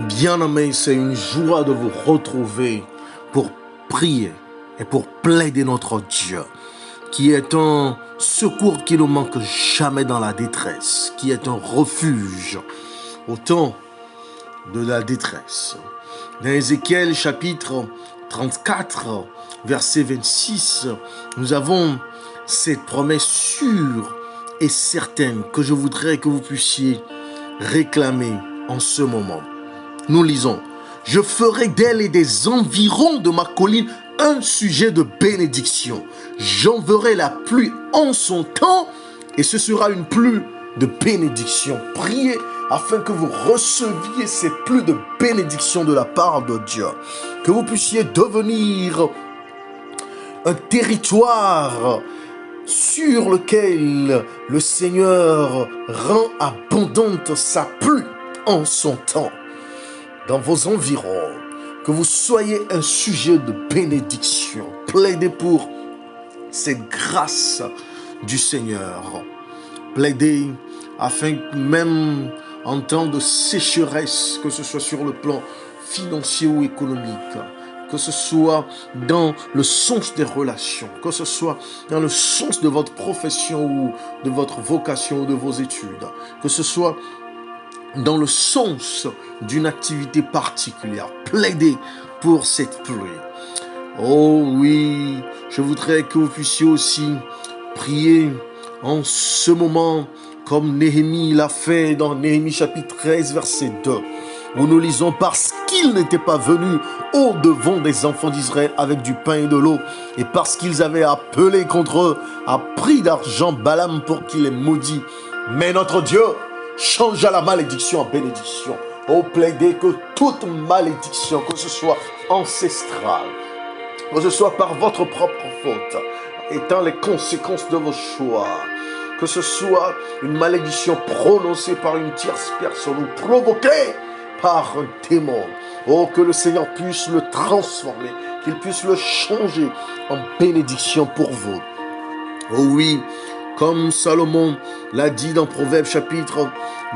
Bien-aimés, c'est une joie de vous retrouver pour prier et pour plaider notre Dieu, qui est un secours qui ne manque jamais dans la détresse, qui est un refuge au temps de la détresse. Dans Ézéchiel chapitre 34, verset 26, nous avons cette promesse sûre et certaine que je voudrais que vous puissiez réclamer en ce moment. Nous lisons: je ferai d'elle et des environs de ma colline un sujet de bénédiction. J'enverrai la pluie en son temps et ce sera une pluie de bénédiction. Priez afin que vous receviez ces pluies de bénédiction de la part de Dieu. Que vous puissiez devenir un territoire sur lequel le Seigneur rend abondante sa pluie en son temps. Dans vos environs, que vous soyez un sujet de bénédiction. Plaidez pour cette grâce du Seigneur. Plaidez afin que même en temps de sécheresse, que ce soit sur le plan financier ou économique, que ce soit dans le sens des relations, que ce soit dans le sens de votre profession ou de votre vocation ou de vos études, que ce soit dans le sens d'une activité particulière. Plaidez pour cette pluie. Oh oui, je voudrais que vous puissiez aussi prier en ce moment comme Néhémie l'a fait dans Néhémie chapitre 13 verset 2. Où nous lisons: parce qu'ils n'étaient pas venus au-devant des enfants d'Israël avec du pain et de l'eau, et parce qu'ils avaient appelé contre eux à prix d'argent Balaam pour qu'il les maudit. Mais notre Dieu changea la malédiction en bénédiction. Oh, plaidez que toute malédiction, que ce soit ancestrale, que ce soit par votre propre faute, étant les conséquences de vos choix, que ce soit une malédiction prononcée par une tierce personne ou provoquée par un démon, oh, que le Seigneur puisse le transformer, qu'il puisse le changer en bénédiction pour vous. Oh oui, comme Salomon l'a dit dans Proverbes chapitre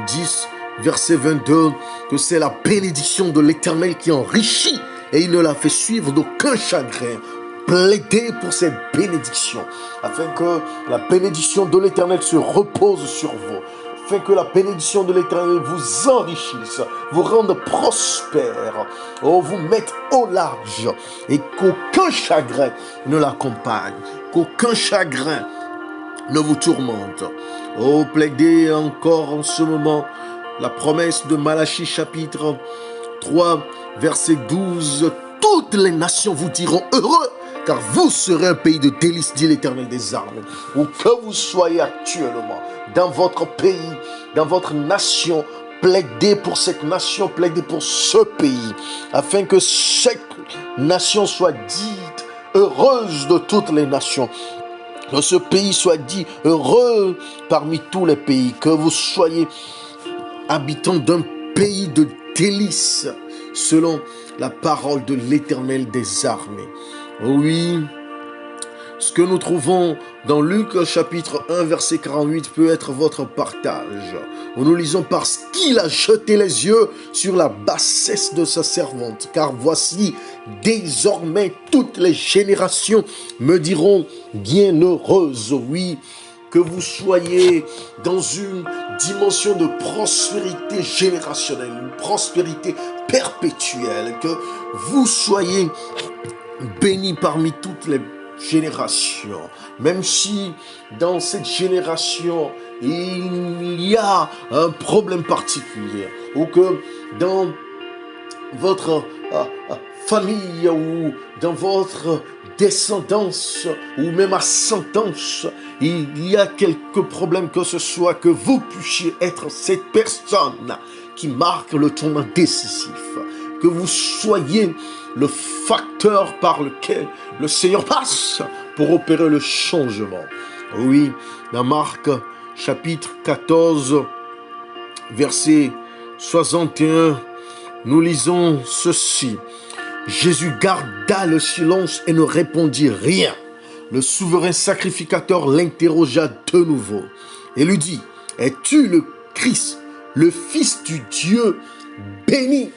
10, verset 22, que c'est la bénédiction de l'Éternel qui enrichit et il ne la fait suivre d'aucun chagrin. Plaidez pour cette bénédiction, afin que la bénédiction de l'Éternel se repose sur vous, afin que la bénédiction de l'Éternel vous enrichisse, vous rende prospère, oh, vous mette au large, et qu'aucun chagrin ne l'accompagne, qu'aucun chagrin ne vous tourmente. Oh, plaidez encore en ce moment la promesse de Malachie chapitre 3, verset 12. Toutes les nations vous diront heureux, car vous serez un pays de délices, dit l'Éternel des armées. Où que vous soyez actuellement, dans votre pays, dans votre nation, plaidez pour cette nation, plaidez pour ce pays, afin que cette nation soit dite heureuse de toutes les nations. Que ce pays soit dit heureux parmi tous les pays. Que vous soyez habitants d'un pays de délices, selon la parole de l'Éternel des armées. Oui, ce que nous trouvons dans Luc chapitre 1 verset 48 peut être votre partage. Où nous lisons: parce qu'il a jeté les yeux sur la bassesse de sa servante. Car voici, désormais toutes les générations me diront bienheureuse. Oui, que vous soyez dans une dimension de prospérité générationnelle, une prospérité perpétuelle, que vous soyez bénis parmi toutes les générations, même si dans cette génération il y a un problème particulier, ou que dans votre famille ou dans votre descendance ou même ascendance, il y a quelques problèmes, que ce soit, que vous puissiez être cette personne qui marque le tournant décisif, que vous soyez le facteur par lequel le Seigneur passe pour opérer le changement. Oui, dans Marc chapitre 14, verset 61, nous lisons ceci: Jésus garda le silence et ne répondit rien. Le souverain sacrificateur l'interrogea de nouveau et lui dit: es-tu le Christ, le Fils du Dieu béni?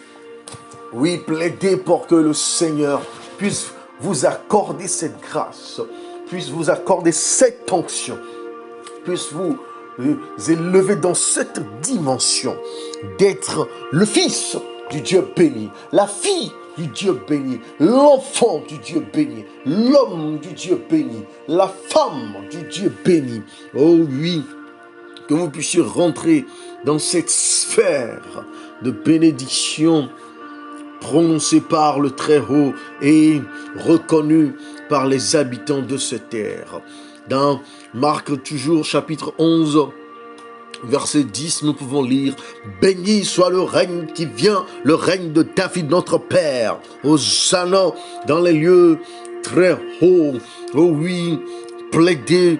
Oui, plaidez pour que le Seigneur puisse vous accorder cette grâce, puisse vous accorder cette onction, puisse vous élever dans cette dimension d'être le Fils du Dieu béni, la fille du Dieu béni, l'enfant du Dieu béni, l'homme du Dieu béni, la femme du Dieu béni. Oh oui, que vous puissiez rentrer dans cette sphère de bénédiction prononcée par le Très-Haut et reconnue par les habitants de cette terre. Dans Marc toujours chapitre 11, verset 10, nous pouvons lire « Béni soit le règne qui vient, le règne de David notre Père, Hosanna dans les lieux très hauts. » Oh oui, plaidez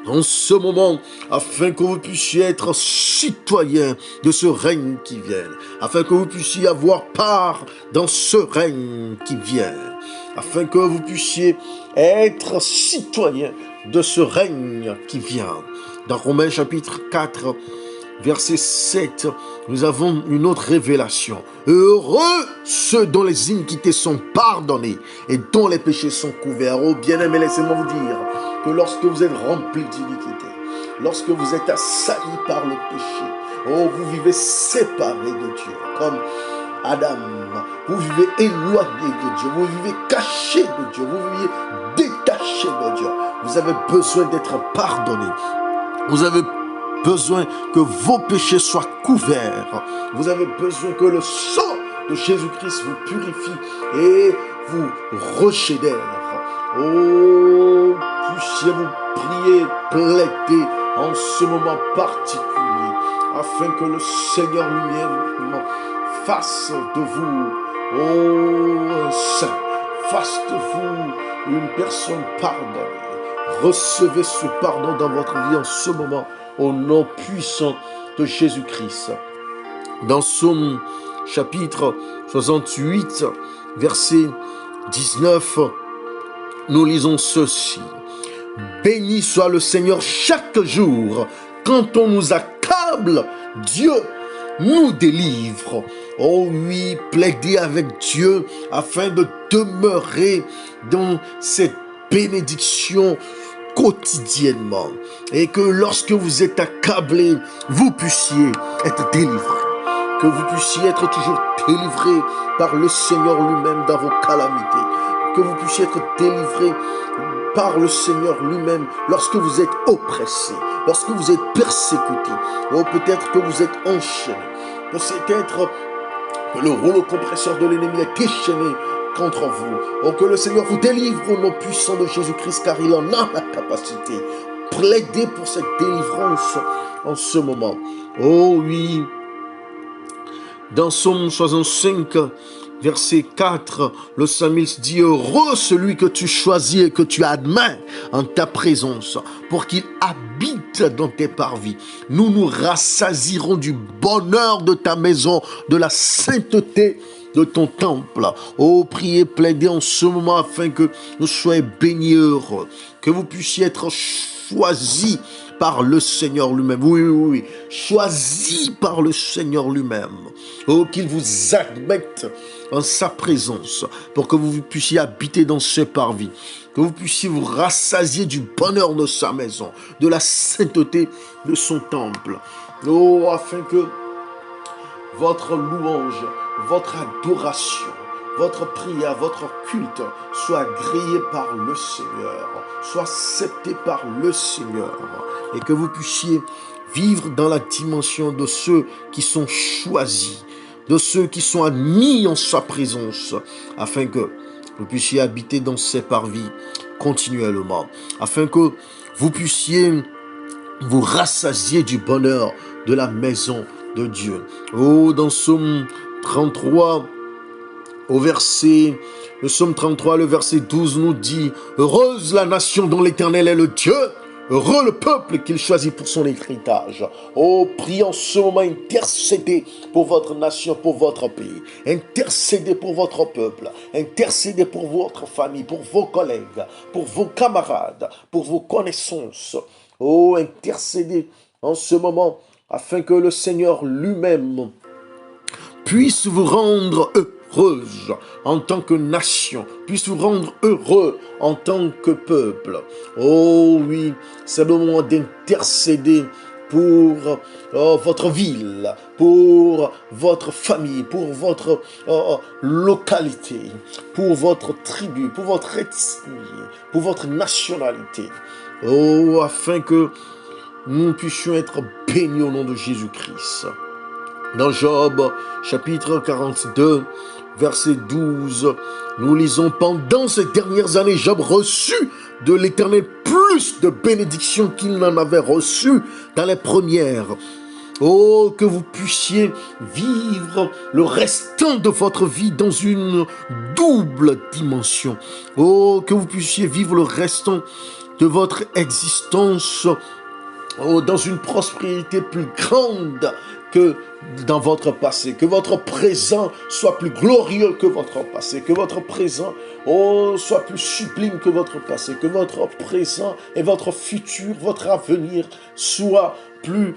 en ce moment, afin que vous puissiez être citoyen de ce règne qui vient, afin que vous puissiez avoir part dans ce règne qui vient, afin que vous puissiez être citoyen de ce règne qui vient. Dans Romains chapitre 4, verset 7, nous avons une autre révélation. Heureux ceux dont les iniquités sont pardonnées et dont les péchés sont couverts. Oh bien-aimés, laissez-moi vous dire que lorsque vous êtes remplis d'iniquité, lorsque vous êtes assaillis par le péché, oh, vous vivez séparés de Dieu, comme Adam. Vous vivez éloigné de Dieu, vous vivez caché de Dieu, vous vivez détaché de Dieu. Vous avez besoin d'être pardonné. Vous avez besoin que vos péchés soient couverts. Vous avez besoin que le sang de Jésus-Christ vous purifie et vous régénère. Oh, puissiez-vous prier, plaider en ce moment particulier, afin que le Seigneur lui-même fasse de vous, oh, un saint, fasse de vous une personne pardonnée. Recevez ce pardon dans votre vie en ce moment, au nom puissant de Jésus-Christ. Dans Psaume chapitre 68, verset 19, nous lisons ceci. Béni soit le Seigneur chaque jour. Quand on nous accable, Dieu nous délivre. Oh oui, plaidez avec Dieu afin de demeurer dans cette bénédiction quotidiennement. Et que lorsque vous êtes accablé, vous puissiez être délivré. Que vous puissiez être toujours délivré par le Seigneur lui-même dans vos calamités. Que vous puissiez être délivré par le Seigneur lui-même lorsque vous êtes oppressé, lorsque vous êtes persécuté, ou peut-être que vous êtes enchaîné, peut-être que le rouleau compresseur de l'ennemi est déchaîné contre vous, ou que le Seigneur vous délivre au nom puissant de Jésus-Christ, car il en a la capacité. Plaidez pour cette délivrance en ce moment. Oh oui, dans Psaume 65, verset 4, le psalmiste dit « Heureux celui que tu choisis et que tu admets en ta présence, pour qu'il habite dans tes parvis. Nous nous rassasierons du bonheur de ta maison, de la sainteté de ton temple. » Oh, priez, plaidez en ce moment afin que nous soyons bénis et heureux, que vous puissiez être choisis par le Seigneur lui-même. Oui, oui, oui. Choisi par le Seigneur lui-même. Oh, qu'il vous admette en sa présence pour que vous puissiez habiter dans ses parvis. Que vous puissiez vous rassasier du bonheur de sa maison, de la sainteté de son temple. Oh, afin que votre louange, votre adoration, votre prière, votre culte soit agréé par le Seigneur, soit accepté par le Seigneur, et que vous puissiez vivre dans la dimension de ceux qui sont choisis, de ceux qui sont admis en sa présence, afin que vous puissiez habiter dans ses parvis continuellement, afin que vous puissiez vous rassasier du bonheur de la maison de Dieu. Oh, dans Psaume 33, le Psaume 33, le verset 12 nous dit « Heureuse la nation dont l'Éternel est le Dieu, heureux le peuple qu'il choisit pour son héritage. » Oh, priez en ce moment, intercédez pour votre nation, pour votre pays. Intercédez pour votre peuple. Intercédez pour votre famille, pour vos collègues, pour vos camarades, pour vos connaissances. Oh, intercédez en ce moment afin que le Seigneur lui-même puisse vous rendre heureuse en tant que nation, puisse vous rendre heureux en tant que peuple. Oh oui, c'est le moment d'intercéder pour votre ville, pour votre famille, pour votre localité, pour votre tribu, pour votre ethnie, pour votre nationalité. Oh, afin que nous puissions être bénis au nom de Jésus-Christ. Dans Job, chapitre 42, verset 12, nous lisons: pendant ces dernières années, Job reçut de l'Éternel plus de bénédictions qu'il n'en avait reçu dans les premières. Oh, que vous puissiez vivre le restant de votre vie dans une double dimension. Oh, que vous puissiez vivre le restant de votre existence dans une prospérité plus grande que dans votre passé, que votre présent soit plus glorieux que votre passé, que votre présent soit plus sublime que votre passé, que votre présent et votre futur, votre avenir soit plus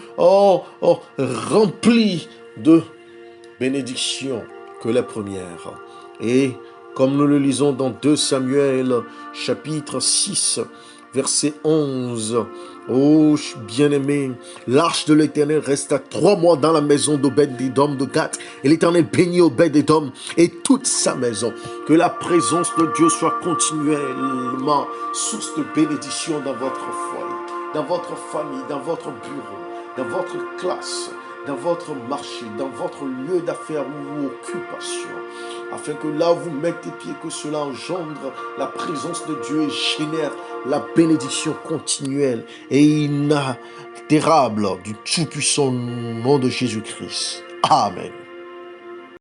rempli de bénédictions que les premières. Et comme nous le lisons dans 2 Samuel chapitre 6, verset 11, oh bien-aimé, l'arche de l'Éternel resta 3 mois dans la maison d'Obed-Édom de Gath, et l'Éternel bénit Obed-Édom et toute sa maison. Que la présence de Dieu soit continuellement source de bénédiction dans votre foyer, dans votre famille, dans votre bureau, dans votre classe, dans votre marché, dans votre lieu d'affaires ou occupation, afin que là où vous mettez pied, que cela engendre la présence de Dieu et génère la bénédiction continuelle et inaltérable du tout-puissant nom de Jésus-Christ. Amen.